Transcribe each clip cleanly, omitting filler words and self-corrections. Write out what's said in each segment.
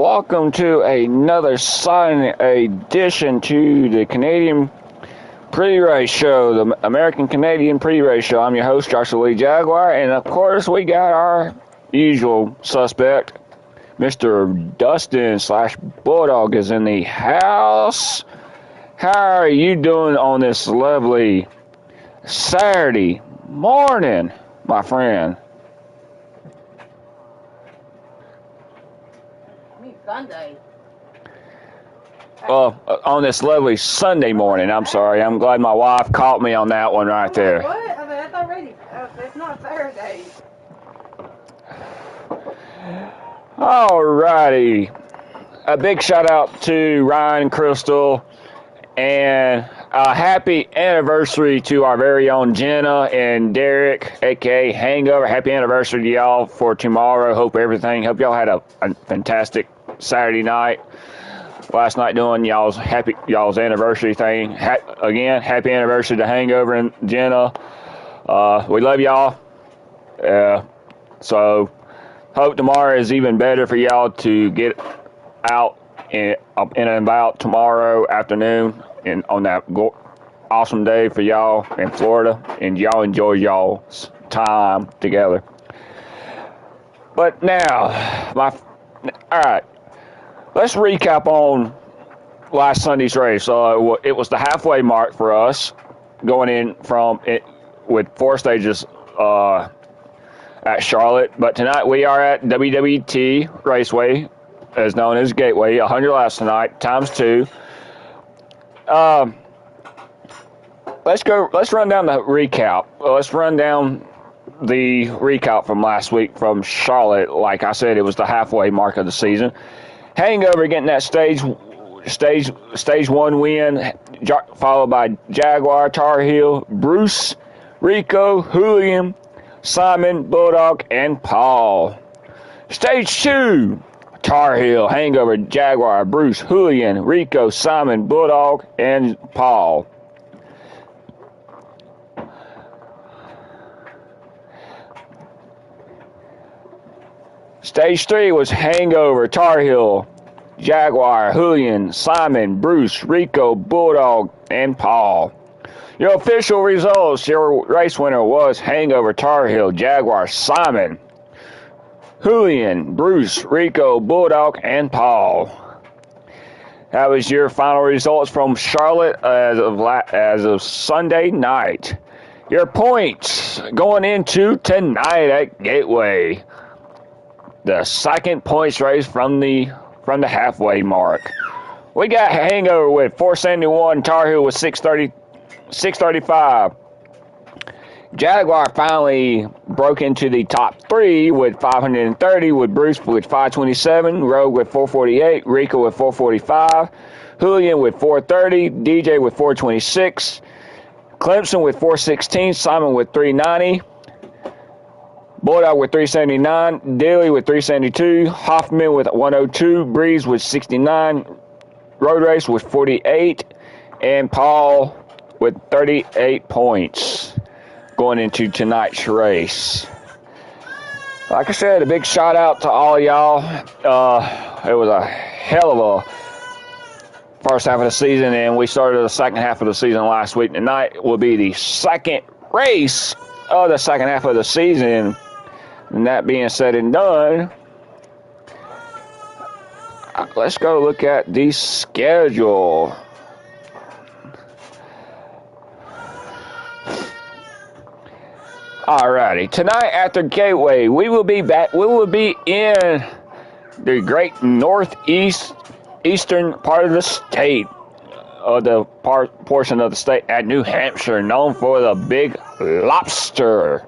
welcome to another Sunday edition to the Canadian Pre-Race Show, the American Canadian Pre-Race Show. I'm your host, Joshua Lee Jaguar, and of course we got our usual suspect, Mr. Dustin / Bulldog is in the house. How are you doing on this lovely Saturday morning, my friend? Sunday. On this lovely Sunday morning. I'm sorry. I'm glad my wife caught me on that one right there. What? I mean, that's already. It's not Saturday. Alrighty. A big shout out to Ryan and Crystal, and a happy anniversary to our very own Jenna and Derek, aka Hangover. Happy anniversary to y'all for tomorrow. Hope y'all had a fantastic Saturday night. Last night doing y'all's anniversary thing. Again, happy anniversary to Hangover and Jenna. We love y'all. So hope tomorrow is even better for y'all to get out in and about tomorrow afternoon and on that awesome day for y'all in Florida, and y'all enjoy y'all's time together. But now, all right. Let's recap on last Sunday's race. It was the halfway mark for us, going in from it with 4 stages at Charlotte. But tonight we are at WWT Raceway, as known as Gateway. 100 laps tonight, times 2. Let's run down the recap. Let's run down the recap from last week from Charlotte. Like I said, it was the halfway mark of the season. Hangover getting that stage 1 win, followed by Jaguar, Tar Heel, Bruce, Rico, Julian, Simon, Bulldog, and Paul. Stage 2, Tar Heel, Hangover, Jaguar, Bruce, Julian, Rico, Simon, Bulldog, and Paul. Stage 3 was Hangover, Tar Heel, Jaguar, Julian, Simon, Bruce, Rico, Bulldog, and Paul. Your official results, your race winner was Hangover, Tar Heel, Jaguar, Simon, Julian, Bruce, Rico, Bulldog, and Paul. That was your final results from Charlotte as of Sunday night. Your points going into tonight at Gateway. The second points race from the halfway mark. We got Hangover with 471, Tar Heel with 635. Jaguar finally broke into the top 3 with 530, with Bruce with 527, Rogue with 448, Rico with 445, Julian with 430, DJ with 426, Clemson with 416, Simon with 390, Bulldog with 379, Daly with 372, Hoffman with 102, Breeze with 69, Road Race with 48, and Paul with 38 points going into tonight's race. Like I said, a big shout out to all of y'all. It was a hell of a first half of the season, and we started the second half of the season last week. Tonight will be the second race of the second half of the season. And that being said and done, let's go look at the schedule. Alrighty, tonight at the Gateway, we will be in the great eastern part of the state, the portion of the state at New Hampshire, known for the Big Lobster.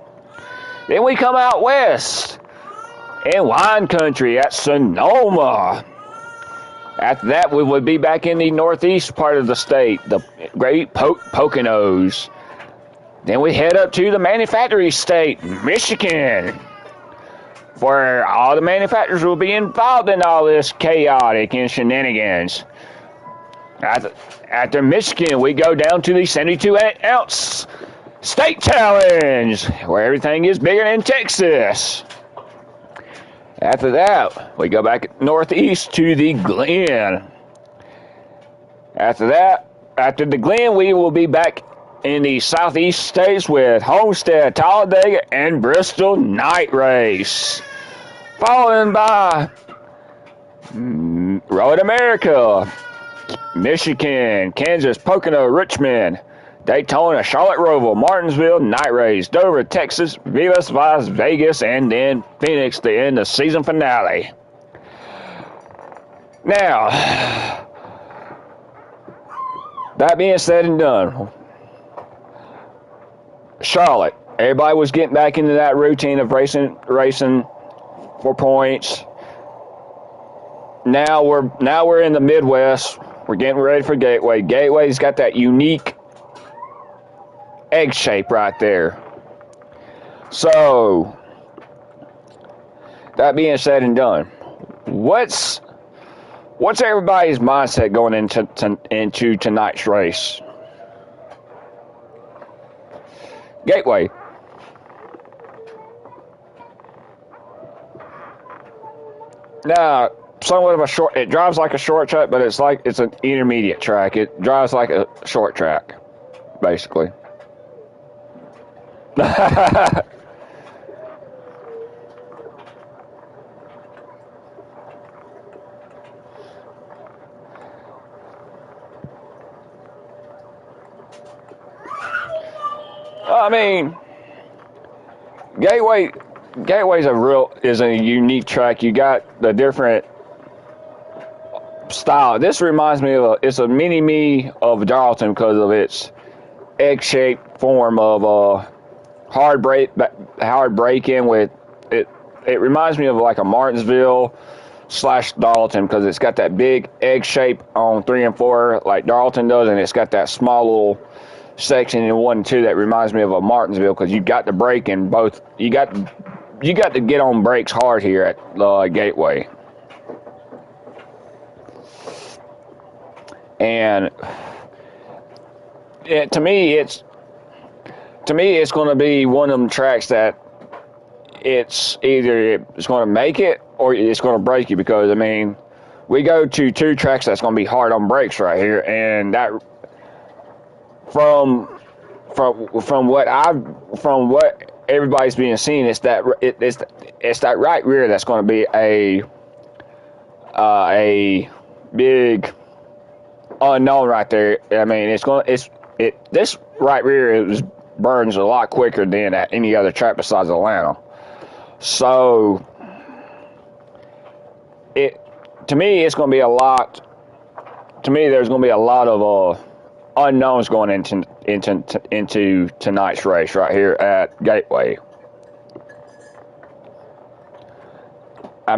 Then we come out west in wine country at Sonoma. After that, we would be back in the northeast part of the state, the great Poconos. Then we head up to the manufacturing state, Michigan, where all the manufacturers will be involved in all this chaotic and shenanigans. After Michigan, we go down to the 72-ounce State Challenge, where everything is bigger than Texas. After that, we go back northeast to the Glen. After that, after the Glen, we will be back in the southeast states with Homestead, Talladega, and Bristol night race. Followed by Road America, Michigan, Kansas, Pocono, Richmond, Daytona, Charlotte Roval, Martinsville, night race, Dover, Texas, Vivas, Las Vegas, and then Phoenix to end the season finale. Now, that being said and done, Charlotte, everybody was getting back into that routine of racing for points. Now we're in the Midwest. We're getting ready for Gateway. Gateway's got that unique egg shape right there. So, that being said and done, what's everybody's mindset going into tonight's race? Gateway. Now, somewhat of a short. It drives like a short track, but it's an intermediate track. It drives like a short track, basically. I mean, Gateway's a unique track. You got the different style. This reminds me of it's a mini-me of Darlington because of its egg-shaped form of hard break-in with it. It reminds me of like a Martinsville / Darlington because it's got that big egg shape on 3 and 4 like Darlington does, and it's got that small little section in 1 and 2 that reminds me of a Martinsville because you got to brake in both. You got to get on brakes hard here at the Gateway. And to me, it's going to be one of them tracks that it's either it's going to make it or it's going to break you because I mean, we go to 2 tracks that's going to be hard on brakes right here, and that from what everybody's being seen, it's that right rear that's going to be a big unknown right there. I mean, this right rear burns a lot quicker than at any other track besides Atlanta. So to me, it's going to be a lot. To me, there's going to be a lot of unknowns going into tonight's race right here at Gateway. I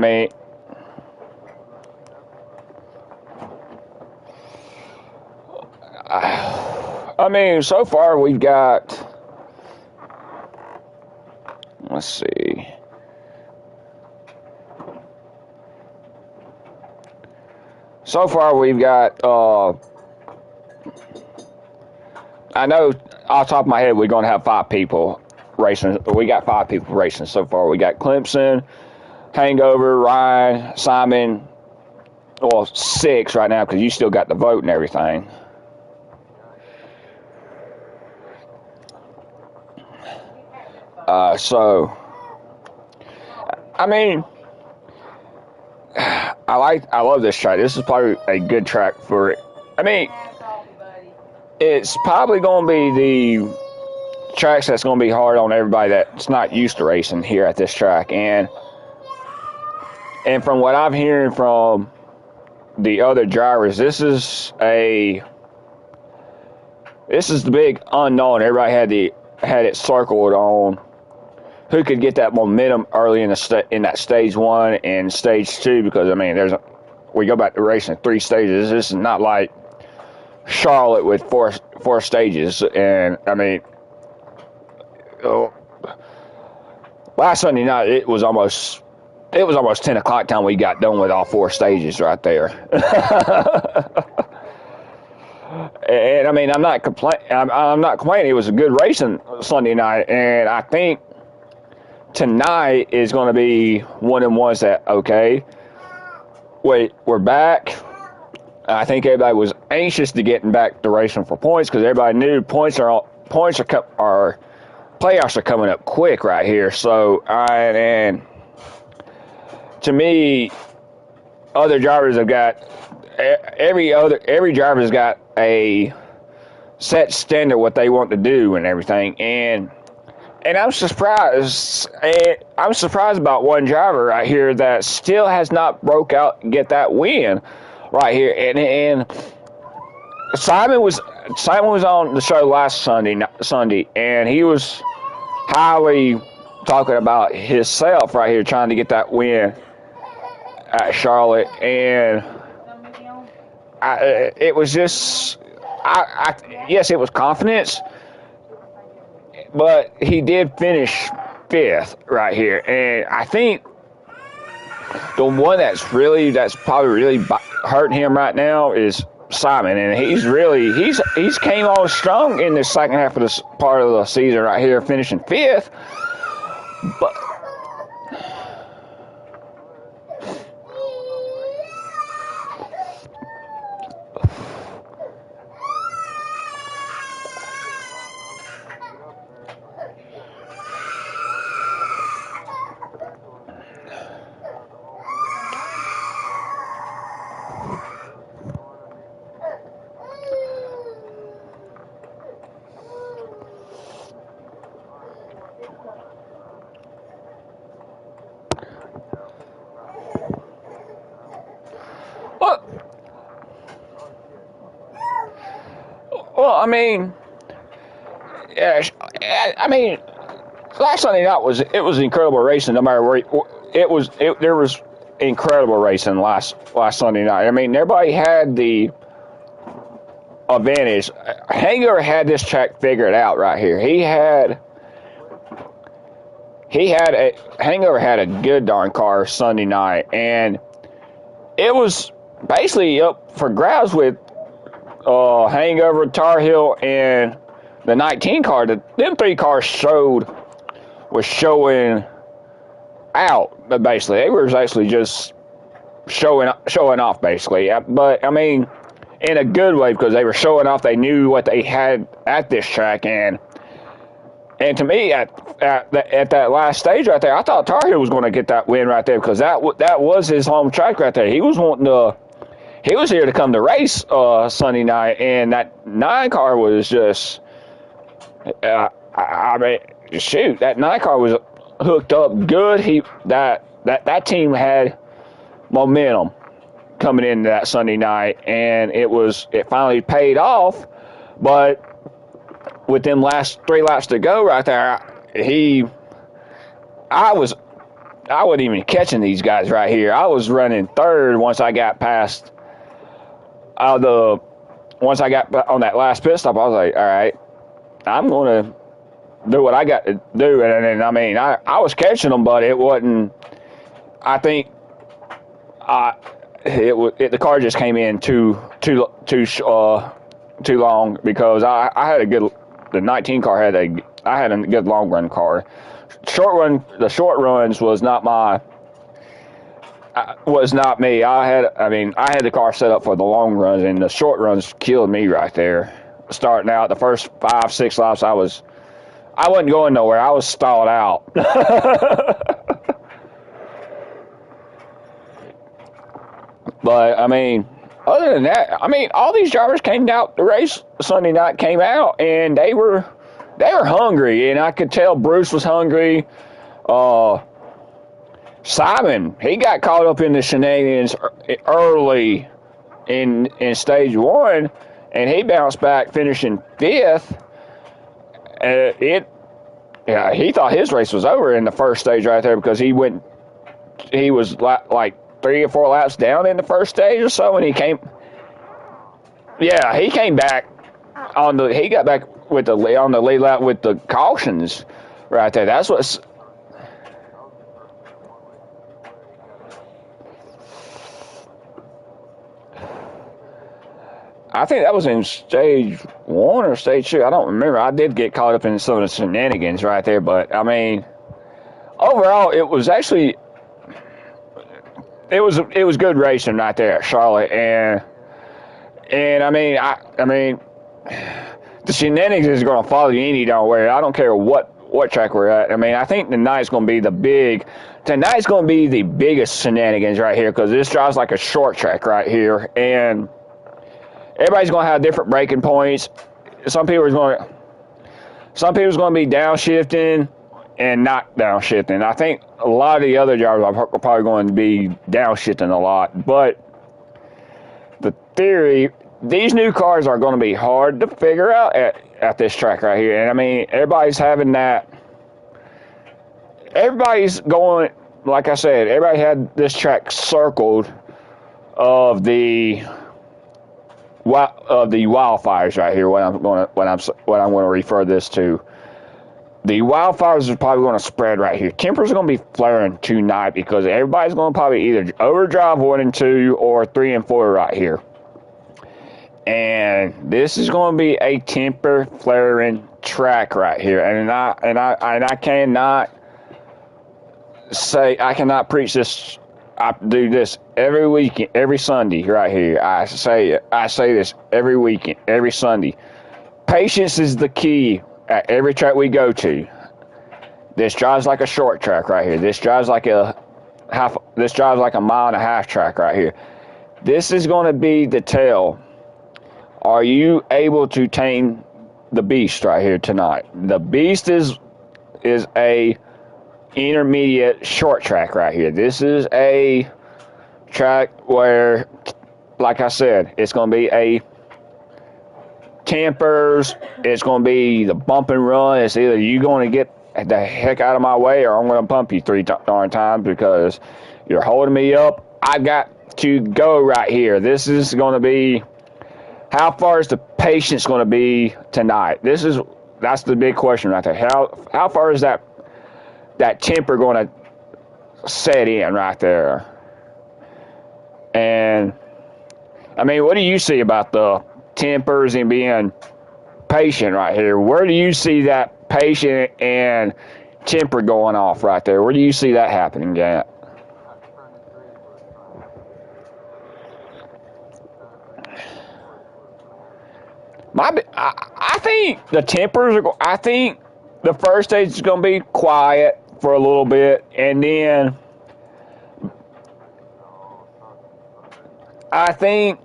mean, so far we've got. Let's see. So far we've got. I know off the top of my head we're going to have 5 people racing. We got 5 people racing so far. We got Clemson, Hangover, Ryan, Simon. Well, 6 right now because you still got the vote and everything. So, I mean, I love this track. This is probably a good track for it. I mean, it's probably going to be the tracks that's going to be hard on everybody that's not used to racing here at this track. And from what I'm hearing from the other drivers, this is the big unknown. Everybody had it circled on who could get that momentum early in that stage 1 and stage 2, because I mean we go back to racing 3 stages. This is not like Charlotte with four stages. And I mean, last Sunday night it was almost 10 o'clock time we got done with all 4 stages right there. And I mean, I'm not complaining. It was a good racing Sunday night, and I think tonight is going to be one of the ones that, okay, wait, we're back. I think everybody was anxious to getting back to racing for points because everybody knew playoffs are coming up quick right here. So, and to me, other drivers have got every driver's got a set standard what they want to do and everything, and I'm surprised. I'm surprised about one driver right here that still has not broke out and get that win right here. And Simon was on the show last Sunday, and he was highly talking about himself right here, trying to get that win at Charlotte, and it was just, yes, it was confidence, but he did finish 5th right here, and I think the one that's probably really hurting him right now is Simon, and he's came on strong in the second half of this part of the season right here, finishing 5th, but. Well, I mean, yeah, last Sunday night was incredible racing. No matter where there was incredible racing last Sunday night. I mean, everybody had the advantage. Hangover had this track figured out right here. Hangover had a good darn car Sunday night, and it was basically up for grabs with Hangover, Tar Heel, and the 19 car. Them 3 cars was showing out, basically. They were actually just showing off, basically. But, I mean, in a good way, because they were showing off. They knew what they had at this track, and to me, at that last stage right there, I thought Tar Heel was going to get that win right there, because that was his home track right there. He was here to come to race Sunday night, and that 9 car was just, I mean, shoot, that 9 car was hooked up good. That team had momentum coming into that Sunday night, and it finally paid off. But with them last 3 laps to go right there, I wasn't even catching these guys right here. I was running 3rd once I got past. Once I got on that last pit stop, I was like, all right, I'm going to do what I got to do. And I mean, I was catching them, but it wasn't, I think, the car just came in too long, because I had the 19 car I had a good long run car. The short runs was not me. I had the car set up for the long runs, and the short runs killed me right there. Starting out the first 5-6 laps, I wasn't going nowhere. I was stalled out. But I mean, other than that, I mean, all these drivers came out the race Sunday night, came out, and they were hungry, and I could tell Bruce was hungry. Simon, he got caught up in the shenanigans early in stage 1, and he bounced back, finishing 5th. He thought his race was over in the first stage right there, because he was like 3 or 4 laps down in the first stage or so, and he came back he got back on the lead lap with the cautions right there. That's what's. I think that was in stage 1 or stage 2. I don't remember. I did get caught up in some of the shenanigans right there, but I mean, overall, it was actually it was good racing right there at Charlotte, and I mean the shenanigans is going to follow you any darn way. I don't care what track we're at. I mean, I think tonight's going to be the biggest shenanigans right here, because this drives like a short track right here, and everybody's going to have different braking points. Some people's going to be downshifting and not downshifting. I think a lot of the other drivers are probably going to be downshifting a lot, but the theory, these new cars are going to be hard to figure out at this track right here. And I mean, everybody's going, like I said, everybody had this track circled of the wildfires right here. What I'm going to refer this to. The wildfires are probably going to spread right here. Tempers are going to be flaring tonight because everybody's going to probably either overdrive 1 and 2 or 3 and 4 right here. And this is going to be a temper flaring track right here. And I cannot preach this. I do this every weekend, every Sunday right here. I say this every weekend, every Sunday. Patience is the key at every track we go to. This drives like a short track right here. This drives like a mile and a half track right here. This is going to be the tell. Are you able to tame the beast right here tonight? The beast is a intermediate short track right here. This is a track where, like I said, it's going to be a tempers. It's going to be the bump and run. It's either you going to get the heck out of my way, or I'm going to bump you 3 darn times because you're holding me up. I got to go right here. This is going to be, how far is the patience going to be tonight? That's the big question right there. How far is that temper going to set in right there? And I mean, what do you see about the tempers and being patient right here? Where do you see that patient and temper going off right there? Where do you see that happening at? I think the tempers are. I think the first stage is going to be quiet for a little bit, and then I think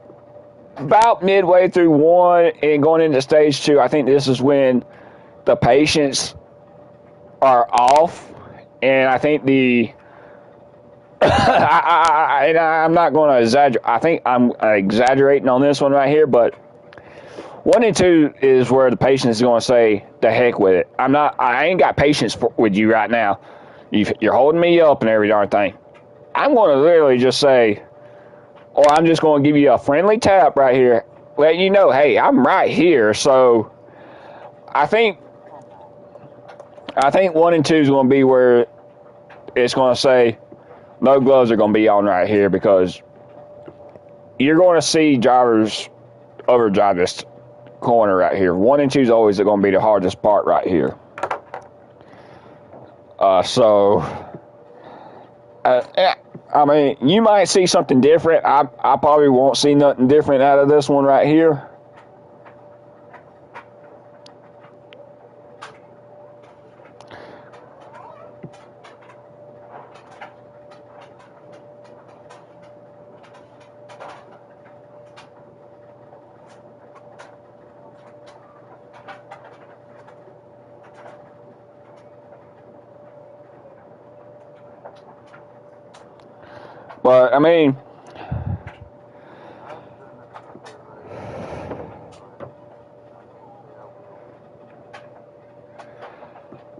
about midway through 1 and going into stage 2, I think this is when the patients are off, and I think I'm not going to exaggerate. I think I'm exaggerating on this one right here, but 1 and 2 is where the patient is going to say, the heck with it. I ain't got patience with you right now. You're holding me up and every darn thing. I'm going to literally just say, or I'm just going to give you a friendly tap right here, letting you know, hey, I'm right here. So I think 1 and 2 is going to be where it's going to say, no gloves are going to be on right here, because you're going to see drivers overdrive this corner right here. 1 and 2 is always going to be the hardest part right here. I mean, you might see something different. I probably won't see nothing different out of this one right here. But, I mean,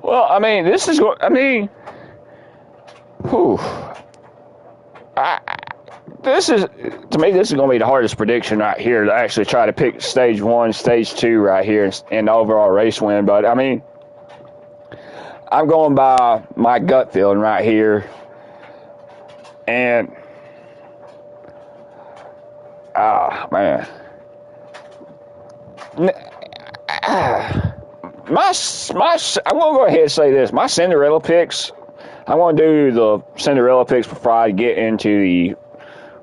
well, I mean, this is what, I mean, whew. This is, to me, this is going to be the hardest prediction right here, to actually try to pick stage 1, stage 2 right here and the overall race win. But, I mean, I'm going by my gut feeling right here. And, man. I'm going to go ahead and say this. My Cinderella picks, I want to do the Cinderella picks before I get into the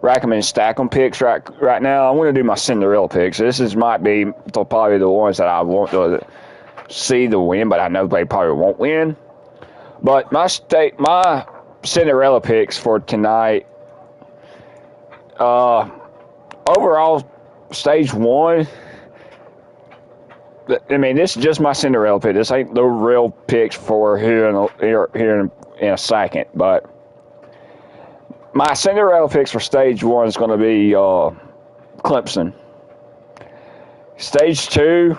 Rack'em and Stack'em picks right now. I want to do my Cinderella picks. This might be probably the ones that I want to see the win, but I know they probably won't win. But my Cinderella picks for tonight, overall, stage 1, I mean, this is just my Cinderella pick. This ain't the real picks for here in a second. But my Cinderella picks for stage 1 is going to be Clemson. Stage 2,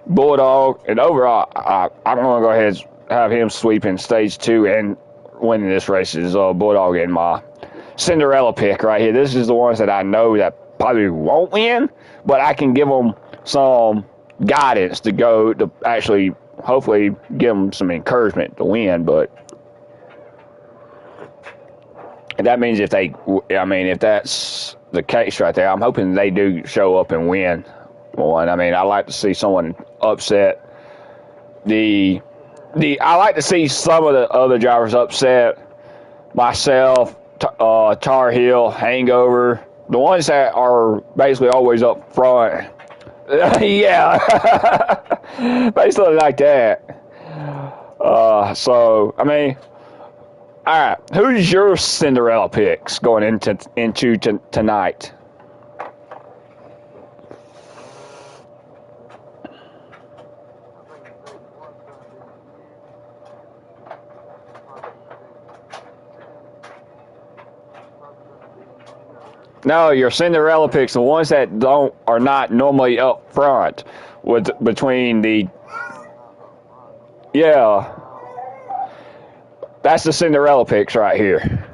Bulldog. And overall, I'm going to go ahead and have him sweeping stage 2 and winning this race is Bulldog in my Cinderella pick right here. This is the ones that I know that probably won't win, but I can give them some guidance to go to actually hopefully give them some encouragement to win. But that means if that's the case right there, I'm hoping they do show up and win one. I mean, I like to see someone upset I like to see some of the other drivers upset. Myself, Tar Heel, Hangover, the ones that are basically always up front. Yeah, basically like that. So I mean, all right. Who's your Cinderella picks going into tonight? No, your Cinderella picks, the ones that are not normally up front between the. Yeah. That's the Cinderella picks right here.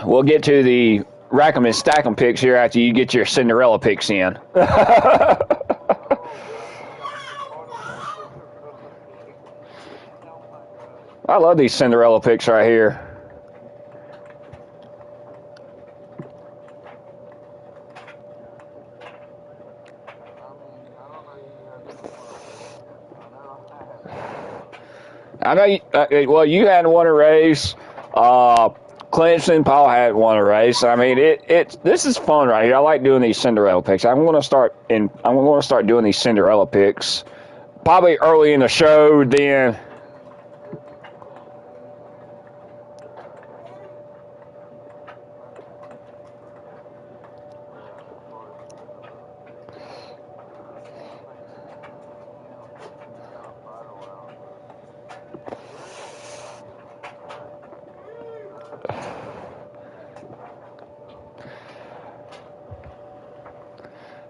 We'll get to the Rack'em and Stack'em picks here after you get your Cinderella picks in. I love these Cinderella picks right here. I know. Well, you hadn't won a race. Clemson, Paul hadn't won a race. I mean, this is fun right here. I like doing these Cinderella picks. I'm going to start doing these Cinderella picks probably early in the show. Then.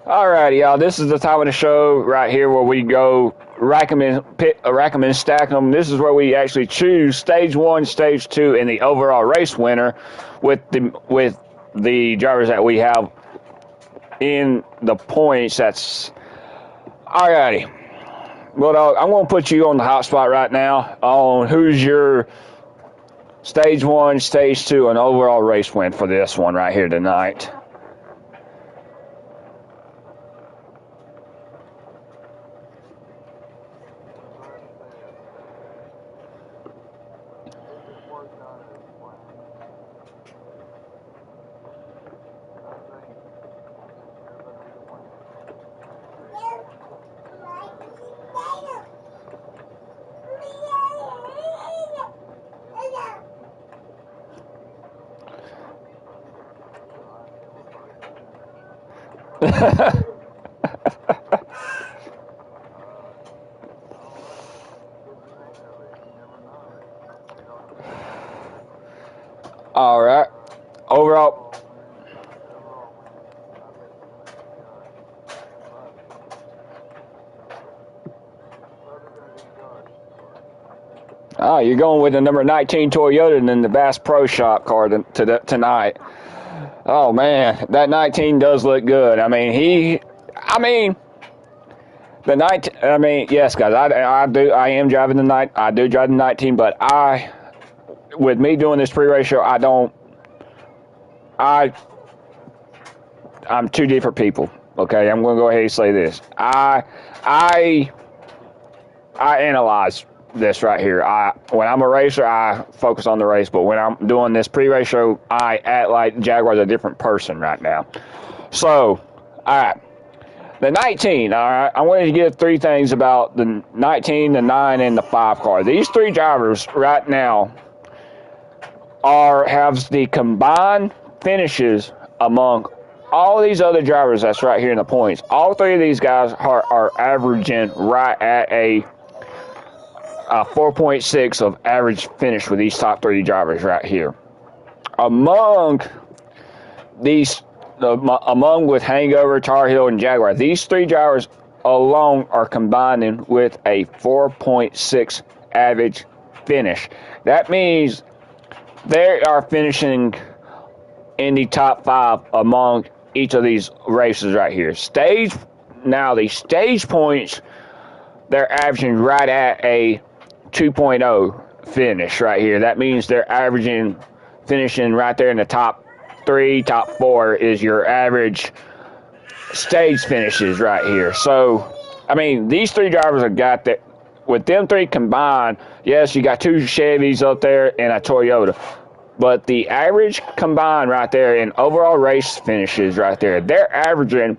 Alrighty, y'all. This is the time of the show right here where we go rack 'em and stack 'em. This is where we actually choose stage 1, stage 2, and the overall race winner with the drivers that we have in the points. That's alrighty. Well, I'm going to put you on the hot spot right now on who's your stage 1, stage 2, and overall race win for this one right here tonight. All right. Overall. Oh, you're going with the number 19 Toyota and then the Bass Pro Shop car tonight. Oh, man. That 19 does look good. I mean, yes, guys, I am driving the night. I do drive the 19, but with me doing this pre-race show, I'm two different people. Okay, I'm going to go ahead and say this. I I analyze this right here. When I'm a racer, I focus on the race, but when I'm doing this pre-race show, I act like Jaguar's a different person right now. So, all right. The 19, all right, I wanted to give 3 things about the 19, the 9, and the 5 car. These 3 drivers right now have the combined finishes among all these other drivers that's right here in the points. All 3 of these guys are averaging right at a 4.6 of average finish with these top 3 drivers right here. Among with Hangover, Tar Heel, and Jaguar, these 3 drivers alone are combining with a 4.6 average finish. That means they are finishing in the top 5 among each of these races right here. The stage points, they're averaging right at a 2.0 finish right here. That means they're finishing right there in the top 3, top 4 is your average stage finishes right here. So, I mean, these 3 drivers have got that. With them 3 combined, yes, you got 2 Chevys up there and a Toyota. But the average combined right there in overall race finishes right there, they're averaging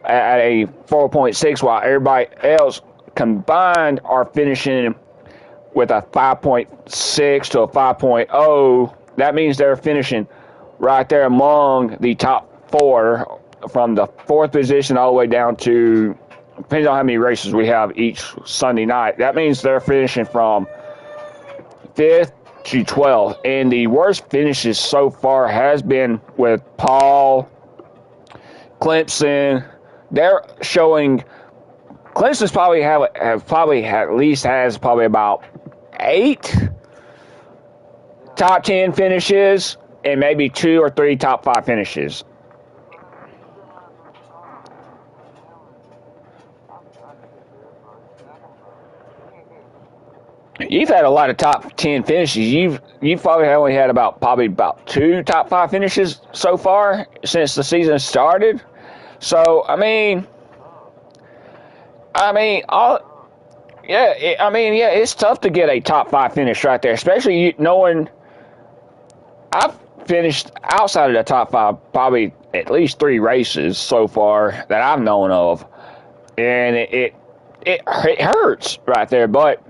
at a 4.6, while everybody else combined are finishing with a 5.6 to a 5.0. That means they're finishing right there among the top 4, from the 4th position all the way down to, depending on how many races we have each Sunday night. That means they're finishing from 5th to 12th. And the worst finishes so far has been with Paul, Clemson. They're showing Clemson's probably has about 8 top 10 finishes and maybe 2 or 3 top 5 finishes. You've had a lot of top 10 finishes. You've probably only had about 2 top 5 finishes so far since the season started. So it's tough to get a top 5 finish right there, especially knowing I've finished outside of the top 5 probably at least 3 races so far that I've known of, and it hurts right there, but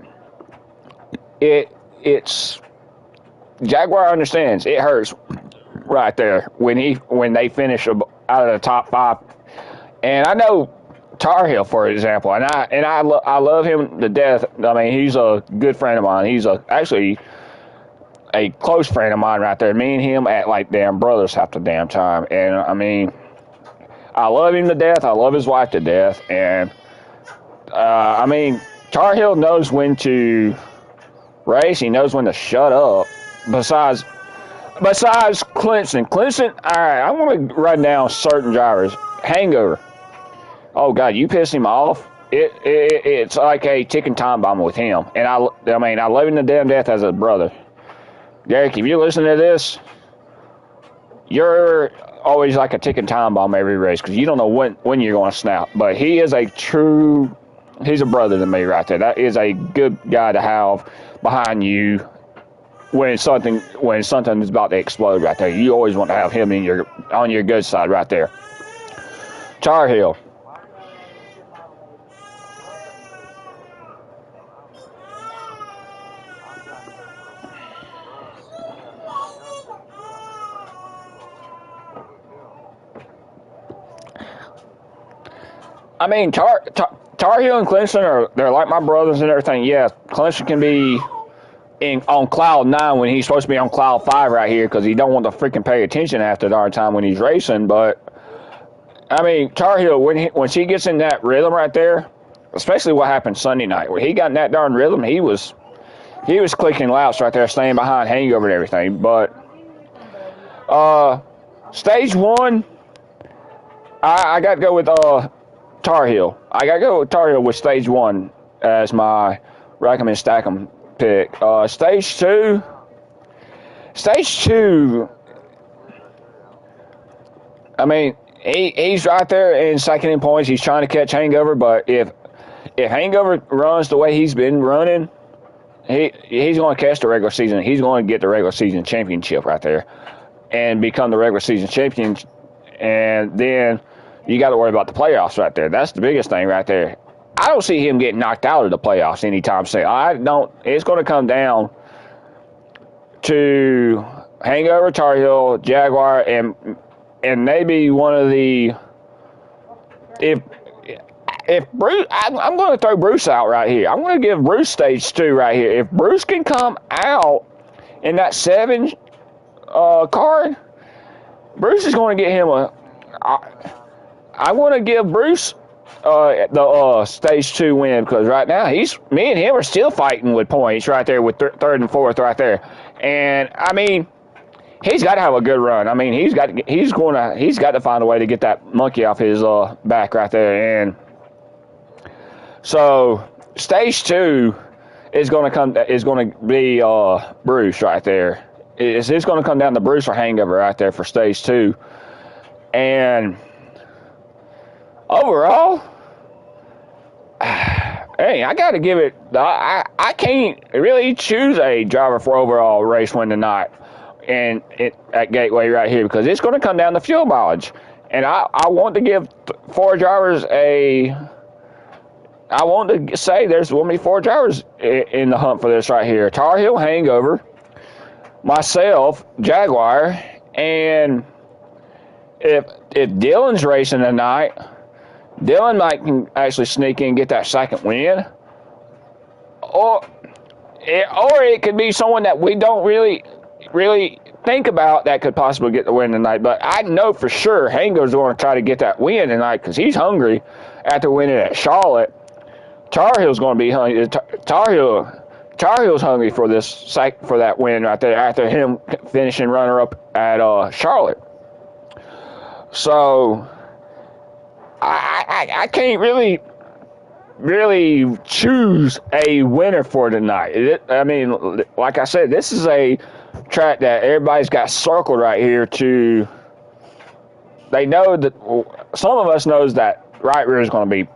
it's Jaguar understands it hurts right there when they finish out of the top 5. And I know Tar Heel, for example, and I love him to death. I mean, he's a good friend of mine. He's actually a close friend of mine right there. Me and him act like damn brothers half the damn time. And I mean, I love him to death. I love his wife to death. And Tar Heel knows when to race. He knows when to shut up. Besides Clemson, all right, I want to run down certain drivers. Hangover. Oh God, you piss him off. It's like a ticking time bomb with him. And I love him to damn death as a brother. Derek, if you listen to this, you're always like a ticking time bomb every race because you don't know when you're going to snap. But he's a brother to me right there. That is a good guy to have behind you when something is about to explode right there. You always want to have him on your good side right there. Tar Heel. I mean, Tar Heel and Clemson they're like my brothers and everything. Yeah, Clemson can be on cloud 9 when he's supposed to be on cloud 5 right here because he don't want to freaking pay attention half the darn time when he's racing. But I mean, Tar Heel, when she gets in that rhythm right there, especially what happened Sunday night, when he got in that darn rhythm, he was clicking laps right there, staying behind Hangover and everything. But stage 1, I got to go with Tar Heel. I got to go with Tar Heel with stage 1 as my recommend stack'em pick. Stage 2. I mean, he's right there in second in points. He's trying to catch Hangover, but if if Hangover runs the way he's been running, he's going to catch the regular season. He's going to get the regular season championship right there and become the regular season champion. And then you got to worry about the playoffs right there. That's the biggest thing right there. I don't see him getting knocked out of the playoffs anytime soon. I don't. It's going to come down to Hangover, Tar Heel, Jaguar, and maybe one of the if Bruce, I'm going to throw Bruce out right here. I'm going to give Bruce stage 2 right here. If Bruce can come out in that 7 card, Bruce is going to get him I want to give Bruce the stage 2 win, because right now me and him are still fighting with points right there with third and fourth right there. And I mean, he's got to have a good run. I mean, he's got to find a way to get that monkey off his back right there. And so stage 2 is going to be Bruce right there. It's going to come down to Bruce or Hangover right there for stage 2. And overall, hey, I got to give it. I can't really choose a driver for overall race win tonight and at Gateway right here, because it's going to come down to fuel mileage. And I want to give 4 drivers I want to say there's going to be 4 drivers in the hunt for this right here. Tar Heel, Hangover, myself, Jaguar, and if Dylan's racing tonight, Dylan might can actually sneak in and get that second win. Or it could be someone that we don't really think about that could possibly get the win tonight. But I know for sure Hango's going to try to get that win tonight, because he's hungry after winning at Charlotte. Tar Heel's going to be hungry. Tar Heel's hungry for that win right there after him finishing runner-up at Charlotte. So I can't really choose a winner for tonight. I mean, like I said, this is a track that everybody's got circled right here they know that some of us knows that right rear is going to be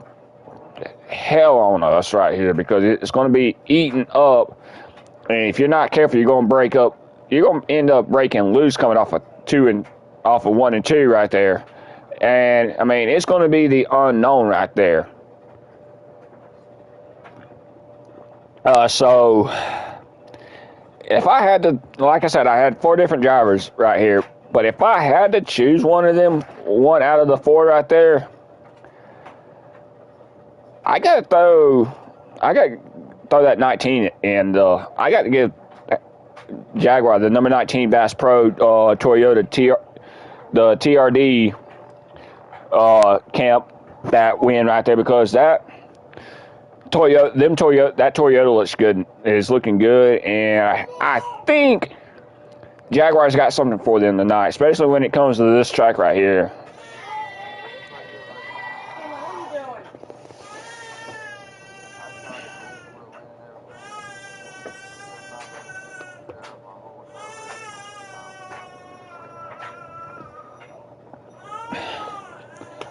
hell on us right here, because it's going to be eaten up, and if you're not careful, you're going to end up breaking loose coming off of 1 and 2 right there. And I mean, it's going to be the unknown right there. So if I had to, like I said, I had 4 different drivers right here, but if I had to choose one of them, one out of the 4 right there, I got to throw that 19, and I got to give Jaguar the number 19 Bass Pro Toyota the TRD camp that win right there, because that Toyota looks good, is looking good, and I think Jaguar's got something for them tonight, especially when it comes to this track right here.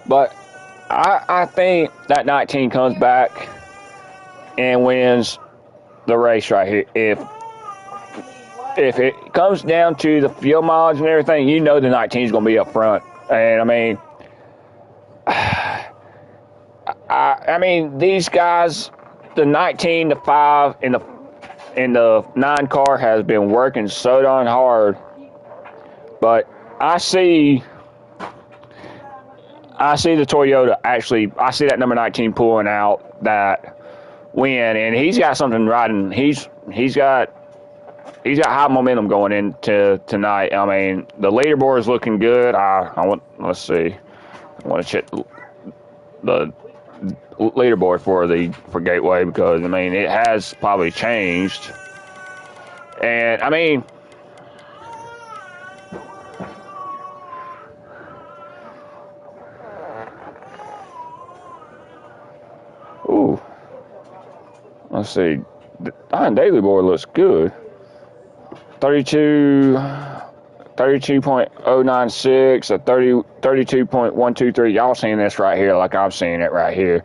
But I think that 19 comes back and wins the race right here. If it comes down to the fuel mileage and everything, you know the 19 is going to be up front. And I mean, these guys, the 19, the 5, and the 9 car has been working so darn hard. But I see the Toyota actually. I see that number 19 pulling out that win, and he's got something riding. He's got high momentum going into tonight. I mean, the leaderboard is looking good. Let's see. I want to check the leaderboard for Gateway, because I mean it has probably changed, and I mean. Ooh, let's see. The Iron Daily board looks good. 32.096, a 32.123. Y'all seeing this right here like I'm seeing it right here.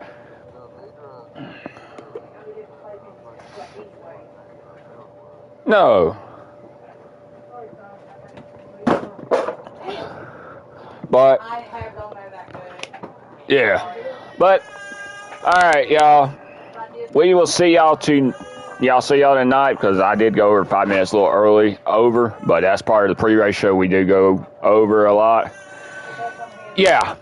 No. But I have don't know that good. yeah. But all right, y'all. We will see y'all see y'all tonight because I did go over 5 minutes a little early but that's part of the pre-race show. We do go over a lot. Yeah.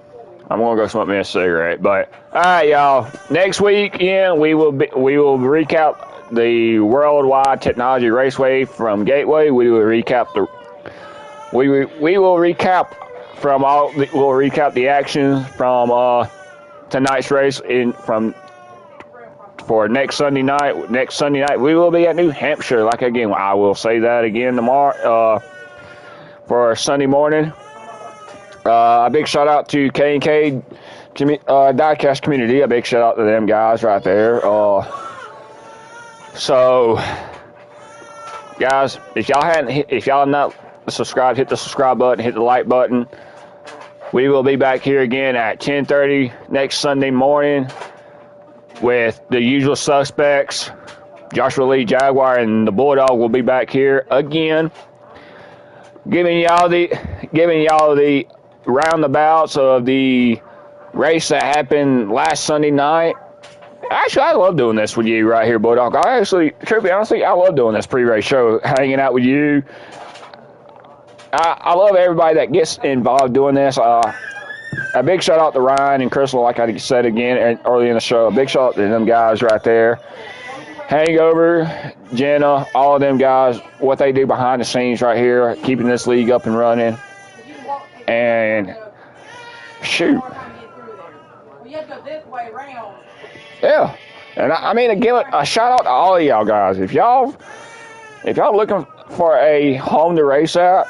I'm gonna go smoke me a cigarette. But all right, y'all. Next weekend we will recap the Worldwide Technology Raceway from Gateway. We will recap the action from tonight's race for next Sunday night. Next Sunday night we will be at New Hampshire. Like again, I will say that again tomorrow for Sunday morning. A big shout out to K&K Diecast community. A big shout out to them guys right there. So, guys, if y'all not subscribed, hit the subscribe button, hit the like button. We will be back here again at 10:30 next Sunday morning with the usual suspects. Joshua Lee Jaguar and the Bulldog will be back here again, giving y'all the roundabouts of the race that happened last Sunday night. Actually, I love doing this with you right here, Bulldog. Truthfully, honestly, I love doing this pre-race show, hanging out with you. I love everybody that gets involved doing this. A big shout out to Ryan and Crystal, like I said again early in the show. A big shout out to them guys right there. Hangover, Jenna, all of them guys, what they do behind the scenes right here, keeping this league up and running. And shoot. Yeah. And I mean, again, a shout out to all of y'all guys. If y'all looking for a home to race at,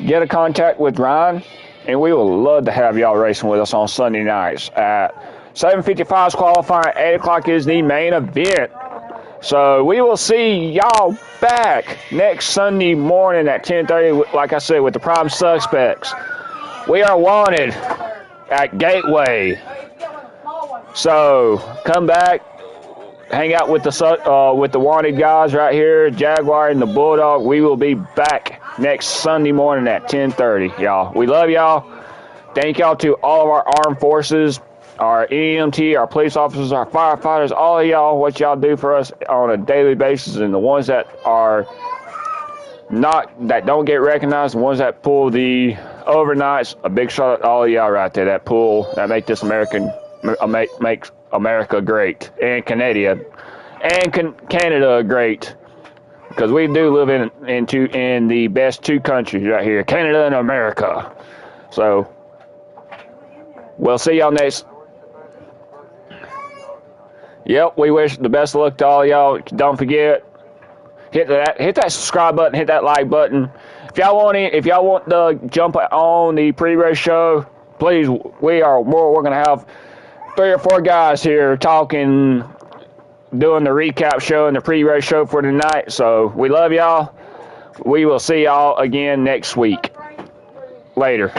get a contact with Ryan, and we will love to have y'all racing with us on Sunday nights at 7:55 is qualifying. 8 o'clock is the main event. So we will see y'all back next Sunday morning at 10:30, like I said, with the prime suspects. We are wanted at Gateway. So come back, hang out with the wanted guys right here, Jaguar and the Bulldog. We will be back next Sunday morning at 10:30, y'all. We love y'all. Thank y'all to all of our armed forces, our EMT, our police officers, our firefighters, all of y'all, what y'all do for us on a daily basis, and the ones that don't get recognized, the ones that pull the overnights. A big shout out to all of y'all right there that make this makes America great, and Canada great, because we do live in the best two countries right here, Canada and America. So we'll see y'all next. Yep, we wish the best of luck to all y'all. Don't forget, hit that subscribe button, hit that like button. If y'all want to jump on the pre-race show, please. We're gonna have 3 or 4 guys here talking, doing the recap show and the pre-race show for tonight. So we love y'all. We will see y'all again next week. Later.